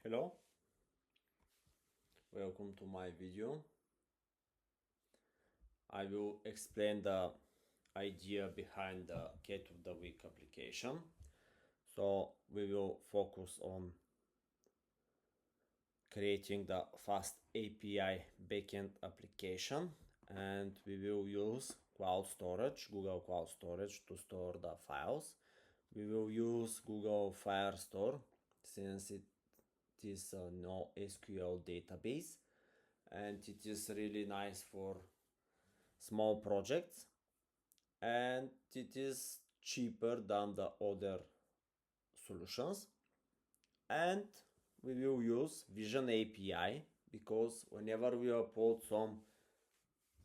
Hello, welcome to my video. I will explain the idea behind the Cat of the Week application. So we will focus on creating the FastAPI backend application, and we will use cloud storage, Google Cloud Storage, to store the files. We will use Google Firestore since it is a NoSQL database, and it is really nice for small projects, and it is cheaper than the other solutions. And we will use Vision API because whenever we upload some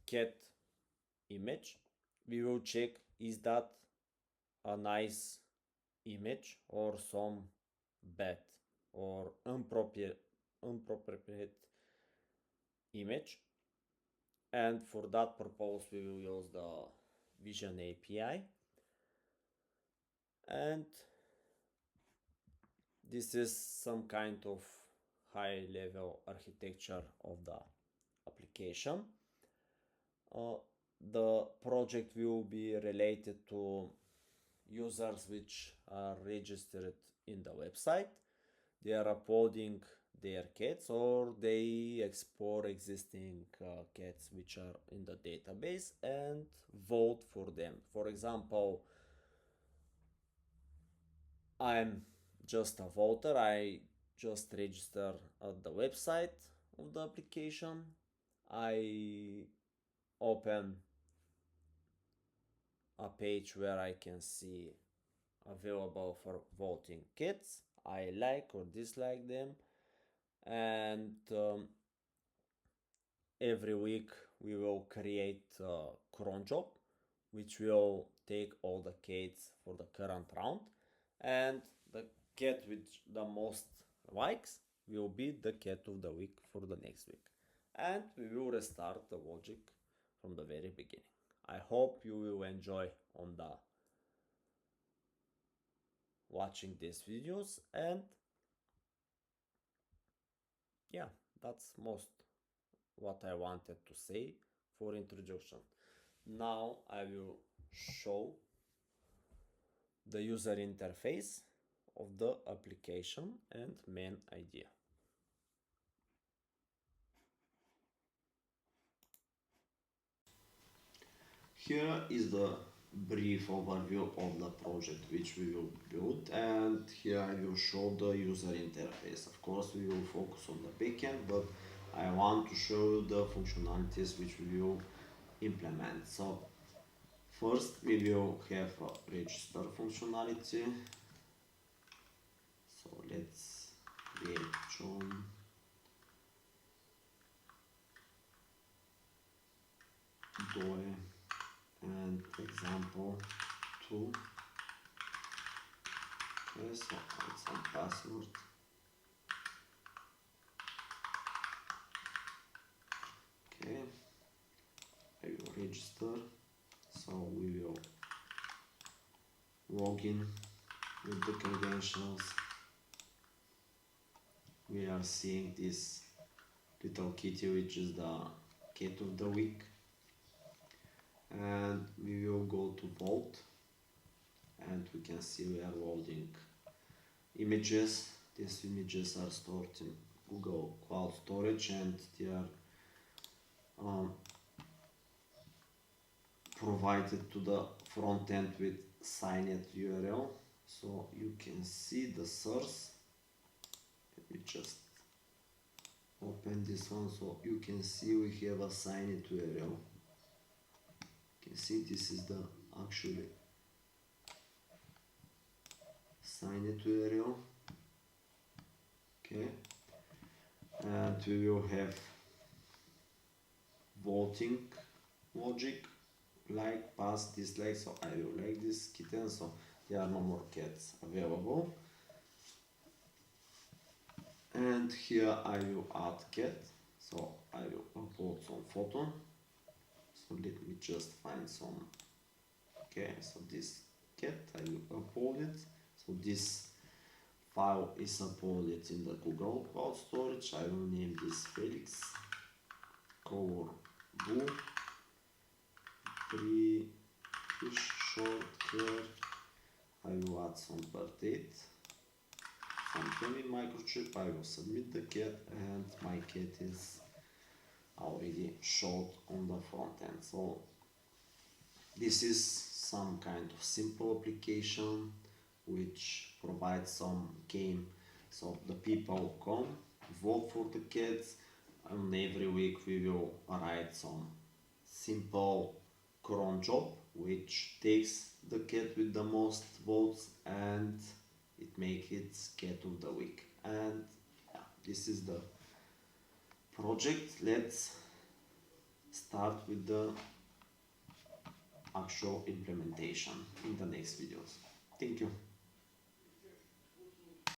cat image, we will check is that a nice image or some bad or inappropriate image, and for that purpose we will use the Vision API. And this is some kind of high level architecture of the application. The project will be related to users which are registered in the website. They are uploading their cats or they explore existing cats which are in the database and vote for them. For example, I'm just a voter. I just register at the website of the application. I open a page where I can see available for voting kits. I like or dislike them, and every week we will create a cron job which will take all the kits for the current round, and the cat with the most likes will be the cat of the week for the next week, and we will restart the logic from the very beginning. I hope you will enjoy on the watching these videos, and yeah, that's most what I wanted to say for introduction. Now I will show the user interface of the application and main idea. Here is the brief overview of the project which we will build, and here I will show the user interface. Of course we will focus on the backend, but I want to show you the functionalities which we will implement. So first we will have a register functionality. So let's create John Doe and example 2. Okay, so add some password. Okay, I will register. So we will log in with the credentials. We are seeing this little kitty which is the cat of the week, and we will go to vote, and we can see we are loading images. These images are stored in Google Cloud Storage, and they are provided to the front end with signed URL. So you can see the source. Let me just open this one so you can see we have a signed URL. You can see this is the actually signed URL. Okay, and we will have voting logic, like, pass, dislike. So I will like this kitten, so there are no more cats available. And here I will add cat, so I will upload some photo. So let me just find some. Okay, so this cat I will upload it. So this file is uploaded in the Google Cloud Storage. I will name this Felix color blue, fish short hair. I will add some birth date, some gaming microchip. I will submit the cat, and my cat is already showed on the front end. So this is some kind of simple application which provides some game, so the people come vote for the cats, and every week we will write some simple cron job which takes the cat with the most votes, and it makes it cat of the week. And yeah, this is the project. Let's start with the actual implementation in the next videos. Thank you.